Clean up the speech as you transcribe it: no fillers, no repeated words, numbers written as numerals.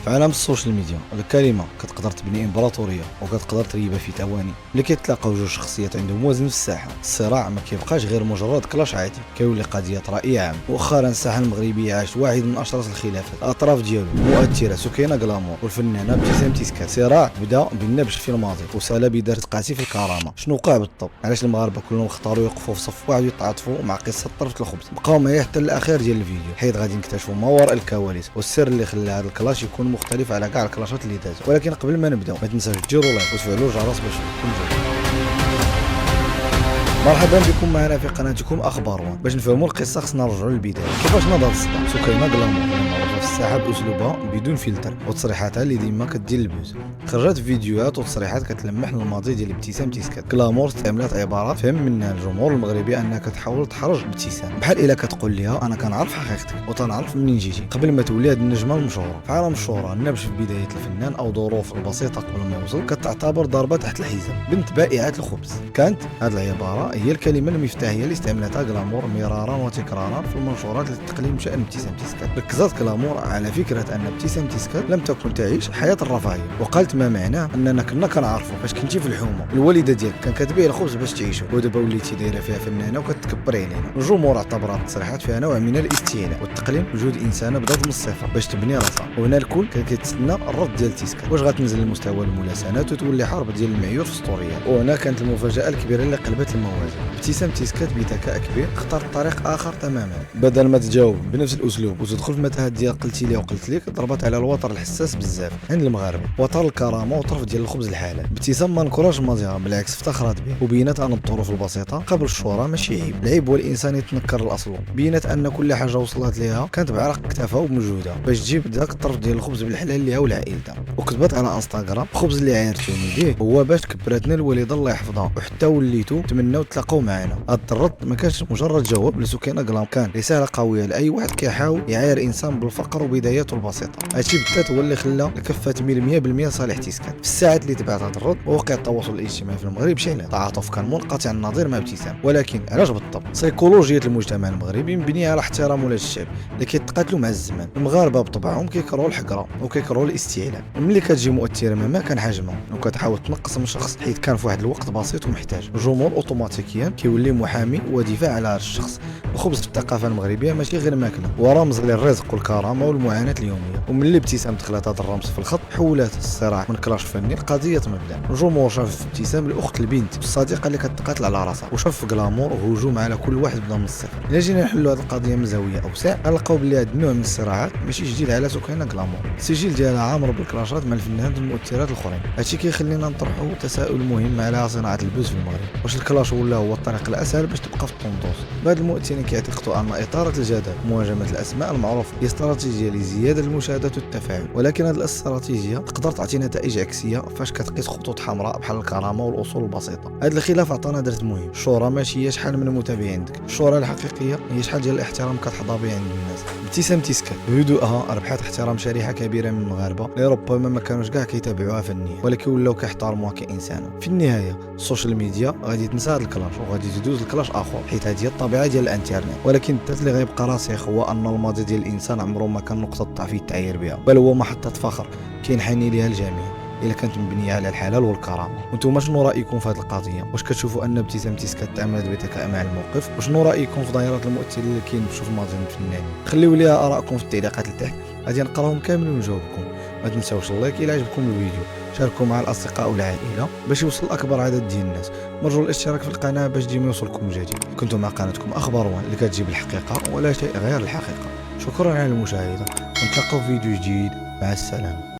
في عالم السوشيال ميديا الكلمه كتقدر تبني امبراطوريه وكتقدر تريبها في ثواني. ملي كيتلاقاو جوج شخصيات عندهم وزن في الساحه، الصراع ما كيبقاش غير مجرد كلاش عادي، كيولي قضيه راي عام. مؤخرا الساحه المغربيه عاشت واحد من اشرس الخلافات. الاطراف ديالو مؤثره سكينه غلامور والفنانه ابتسام تيسكات. صراع بدا بالنبش في الماضي وسال بدار تقاسي في الكرامه. شنو وقع بالضبط؟ علاش المغاربه كلهم اختاروا يوقفوا في صف واحد ويتعاطفوا مع قصه طرف الخبز؟ بقاو معايا حتى الاخير ديال الفيديو، حيت غادي نكتشفوا ما وراء الكواليس والسر اللي خلى هذا الكلاش يكون مختلف على كاع الكلاشات اللي دازوا. ولكن قبل ما نبداو ما تنساوش ديروا لايك وتفعلوا الجرس باش تكون جديد. مرحبا بكم معنا في قناتكم اخبار وان. باش نفهموا القصه خصنا نرجعوا للبدايه. كيفاش نضال الصداع؟ سكينه غلامور معروفه في الساحه باسلوبها بدون فلتر وتصريحاتها اللي ديما كدير البوز. خرجت فيديوهات وتصريحات كتلمح للماضي ديال ابتسام تيسكات. غلامور استعملت عبارات فهم منها الجمهور المغربي انها كتحاول تحرج ابتسام، بحال الا كتقول لها انا كنعرف حقيقتك وتنعرف منين جيتي قبل ما تولي هاد النجمه المشهوره. في عالم الشهره النبش في بدايه الفنان او ظروف البسيطه قبل ما يوصل كتعتبر ضربه تحت الحزام. بنت بائعه الخبز. كانت هاد العباره هي الكلمه المفتاحيه اللي استعملتها غلامور مرارا وتكرارا في المنشورات للتقليل شان ابتسام تيسكات. ركزت غلامور على فكره ان ابتسام تيسكات لم تكن تعيش حياه الرفاهيه، وقالت ما معناه اننا كنا كنعرفوا فاش كنتي في الحومه الوالده ديالك كان كتبيع الخبز باش تعيشوا، ودابا وليتي دايره فيها فنانه وكتكبري علينا. الجمهور اعتبر التصريحات فيها نوع من الاستهلاء والتقليل بوجود انسانه بدات من الصفر باش تبني راسها، وهنا الكل كان كيتسنى الرد ديال تيسكات. واش غتنزل لمستوى الملاسنات وتولي حرب ديال المعيور في السطوريات؟ وهنا كانت المفاجاه الكبيره اللي قلبت الموازين. ابتسام تيسكات بذكاء كبير اختارت طريق اخر تماما. بدل ما تجاوب بنفس الاسلوب وتدخل في متاهات ديال قلتي لي وقلت لك، ضربت على الوتر الحساس بزاف عند المغاربه، وتر الكرامه وطرف ديال الخبز الحلال. ابتسام ما نكرهش المزيره، بالعكس افتخرت به وبينت ان الظروف البسيطه قبل الشهره ماشي عيب. العيب هو الانسان يتنكر الاصل. بينت ان كل حاجه وصلت ليها كانت بعرق كتافها وبمجهودها باش تجيب ذاك الطرف ديال الخبز بالحلال ليها ولعائلتها. وكتبت على انستغرام الخبز اللي عايرتوني به هو باش كبرتنا الوالده الله يحفظها وحتى وليتو تمناو تلاقاو معنا. هاد الرد ما كانش مجرد جواب لسكينه غلام، كان رساله قويه لاي واحد كيحاول يعاير انسان بالفقر وبداياته البسيطه. هادشي بالذات هو اللي خلى الكفه تميل 100% صالح تيسكات. في الساعات اللي تبعت هذا الرد وقع التواصل الاجتماعي في المغرب شعل. التعاطف كان منقطع النظير مع ابتسام، ولكن علاش بالضبط؟ سيكولوجيه المجتمع المغربي مبنيه على احترام ولا الشعب اللي كيتقاتلوا مع الزمان. المغاربه بطبعهم كيكرهوا الحقره وكيكرهوا الاستعلاء. ملي كتجي مؤثره ما كان حجمها وكتحاول تنقص من شخص حيت كان في واحد الوقت بسيط ومحتاج، الجمهور اوتوماتيكيا كيولي محامي ودفاع على هذا الشخص. الخبز في الثقافه المغربيه ماشي غير ماكله، هو رمز للرزق والكرامه والمعاناه اليوميه. وملي ابتسام دخلت هذا الرمز في الخط حولت الصراع من كلاش فني لقضيه مبدا. الجمهور شاف في ابتسام الاخت البنت والصديقه اللي كتقاتل على راسها، وشاف في غلامور هجوم على كل واحد بدا من الصفر. الا جينا نحلوا هذه القضيه من زاويه اوسع غنلقاو بلي هذا النوع من الصراعات ماشي جديد على سكينه غلامور. السجل ديالها عامر بالكلاشات مع الفنانات والمؤثرات الاخرين. هادشي كيخلينا نطرحوا تساؤل مهم على صناعه البوز في المغرب. واش الكلاش ولا هو الطريق الاسهل باش تبقى في الطندوس؟ بعض المؤثرين كيعتقدوا ان اثاره الجدل ومهاجمه الاسماء المعروفه هي استراتيجيه لزياده المشاهدات والتفاعل، ولكن هذه الاستراتيجيه تقدر تعطي نتائج عكسيه فاش كتقيس خطوط حمراء بحال الكرامه والاصول البسيطه. هذا الخلاف عطانا درس مهم. الشهره ماشي هي شحال من متابعين عندك، الشهره الحقيقيه هي شحال ديال الاحترام كتحظى به عند الناس. ابتسام تيسكات بهدوءها ربحت احترام شريحه كبيره من المغاربه اللي ربما ما كانوش كاع كيتابعوها فنيا، ولكن ولاو كيحترموها كانسانه. في النهايه السوشيال ميديا غادي تنسى هذا الكلاش وغادي تدوز الكلاش اخر، حيت هذه هي الطبيعه ديال الانترنت. ولكن الدرس اللي غيبقى راسخ هو ان الماضي ديال الانسان عمره ما كان نقطه ضعف يتعاير بها، بل هو محطه فخر كينحني ليها الجميع الا كانت مبنيه على الحلال والكرامه. وانتم شنو رايكم في هذه القضيه؟ واش كتشوفوا ان ابتسام تيسكات تعاملت بذكاء مع الموقف؟ وشنو رايكم في دائره المؤثرين اللي كينبشوا في الماضي الفنانين؟ خليوا لي ارائكم في التعليقات لتحت، غادي نقراهم كاملين ونجاوبكم. ما تنساوش اللايك الى عجبكم الفيديو، شاركوا مع الاصدقاء والعائله باش يوصل اكبر عدد ديال الناس. مرجو الاشتراك في القناه باش ديما يوصلكم جديد. كنتم مع قناتكم اخبار وان اللي كتجيب الحقيقه ولا شيء غير الحقيقه. شكرا على المشاهده، ونتلاقاو في فيديو جديد. مع السلامه.